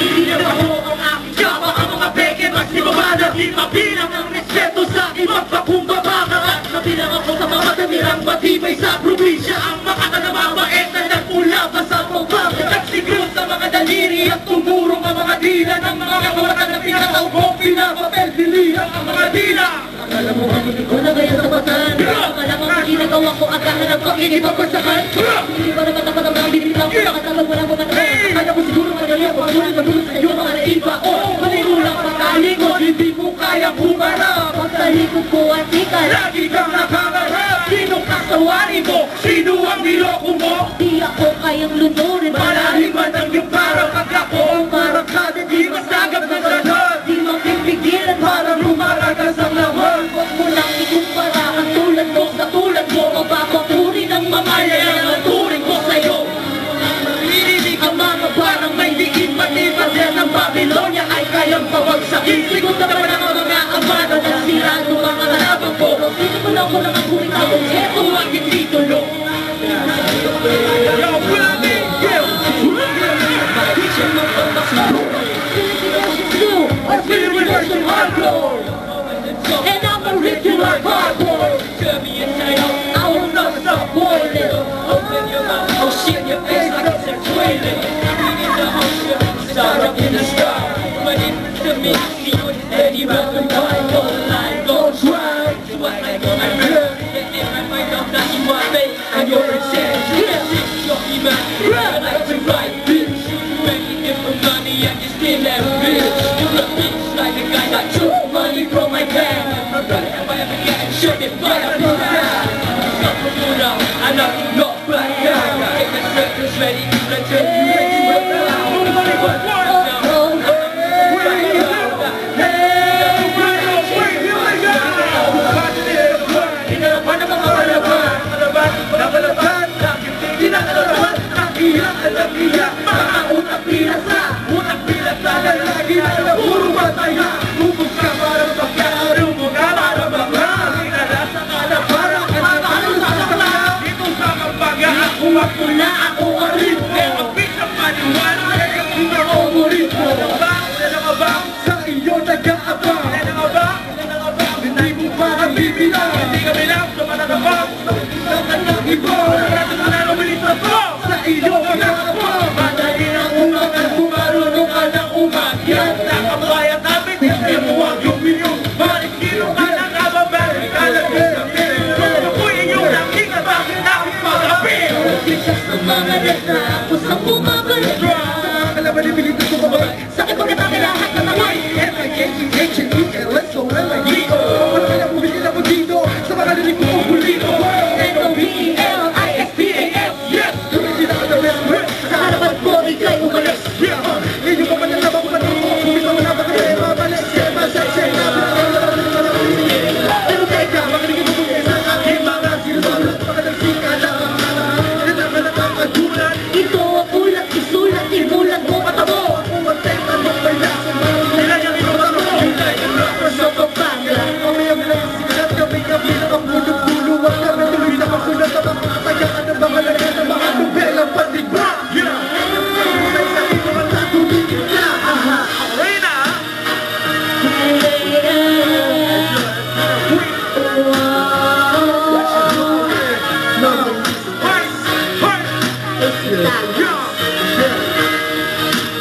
Hindi na ako ang aking kama, ang mga peke magsibabada. Di mabilang ang respeto sa ibang pakumbaba. At nabilang ako sa mga damirang matibay sa probinsya. Ang mga namamait na nagmula pa sa pagpag. Nagsigro sa mga daliri at tumurong ang mga dila ng mga kawatan na pinakaugong pinapapel dilihan ang mga dila. Akala mo ang hindi ko na gaya sa batan. Akala mo ang ginagawa ko agahan ng pag-inipagpasakan. Hindi ko naman dapat ang mga binilang ko nakatabag wala mo mataon. Akala mo siguro madali ako magulit magulit sa iyo mga naiba. Maninulang pagkalikot, hindi mo kayang humarap. Pagkalikot ko at ika, lagi kang nakakarap. Sinong kasawari mo? Sino ang niloko mo? Di ako kayang lunurin. Malalim man ang iyong parang ako ang parang kada di masagap na sanod. Di mapipigilan parang lumaragas ang lawan. Huwag mo lang ikumpara ang tulad mo sa tulad mo. Mapapapuri ng mamayayan ang turing ko sa'yo. Ininig ang mga parang may diin matibad yan ang Babylonia ay kayang pawagsakin. Sigot na naman ang mga amano ng sirado mga harapang ko. Sino mo lang ko lang ang kumitawag eto ang hindi tulo. Yo, Flaming Gill! I'm feeling version hardcore. And I'm a regular hardcore. I will not stop boiling. Open your mouth, oh shit, your face like it's exhaling. In the ocean, star up in the sky. Money to me, see you steady, but the mind don't lie, don't try. So I like all my girl, and if I find out that you want me, and you're a chance, yeah, you're human, I like to write, bitch. You ain't different money, and you still that bitch. You're a bitch like the guy that took money from my dad. I'm running if I ever get shit, if I ever die. Stop the mood out, and I'm not back down. Get the strength ready, let's turn you ready to work out. Sakit pagkatapos lahat na naman. Let's go, let's go. Kaya bumili na po dito sa mga lilig ko pulito. N-O-B-E-L-I-S-T-A-S. Yes! Hindi na ka na best. Sa harapan ko, ikay umalis. Hindi ko pa nalaman kung ano ko. Kung ito na pagkakaya mabalik. Sema sa sema. Pero teka, makinig mo kung isa ang aking mga sinusulat. Pagkadagsika lang. Ito na nakakagulat. Ito ang ulat, isulat, imulat mo patabo. Kung ang tema mo may lasan mo. Nilayang ito ba mo? Hilay ang rapper sa Pampanga. Mamaya bilang sikat kami na ang pulo-pulo. Wag kami tuloy na makulat ang mga tagaan ng mga lagan ng mga nobelang pandigba. May sakit mo ang natulingin ka. Arena!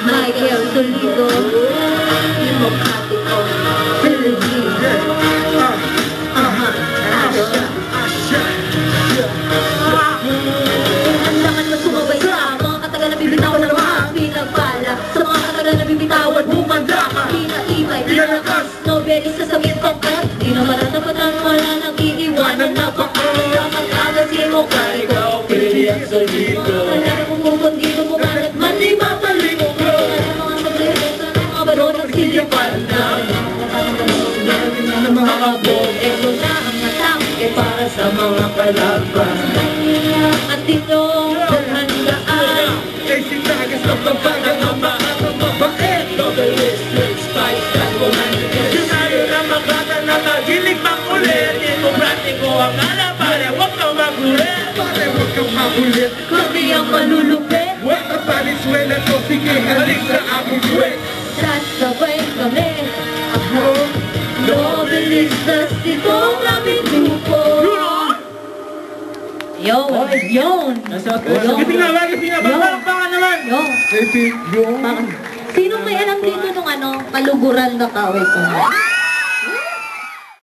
Michael Solido, Democratico, Philippines, Asya. Andaman mo sumabay sa mga katagal na bibitawan ng mga pinagpala. Sa mga katagal na bibitawan, bumanda ka. Pinatibay, pinalakas, nobelista sa mintakat. Di naman natapatan, wala nang iiwanan. Napakala, mag-agasin mo ka ikaw, Philippines Solido. Wala na kung dito mo kalat, mali mapalik mo. Ng mga bog, ito na ang atake para sa mga palabas. At ito ang handaan Chasing tagas ng pagpagang ang mga mabait. Novelist, spice, at romantic. Yun tayo na makata na nagilig makulit. Ito practico ang alaman, huwag kang magulit. pare, huwag kang makulit. Kami ang malulupit. Huwag ka Valenzuela to, sige, halik sa aming puwet. Sasabay kami. Novelistas ditong aming grupo. Yun. Gising na ba? Baka naman. Yun. Sino? Sino may alam dito nung kaluguran na kaway ko?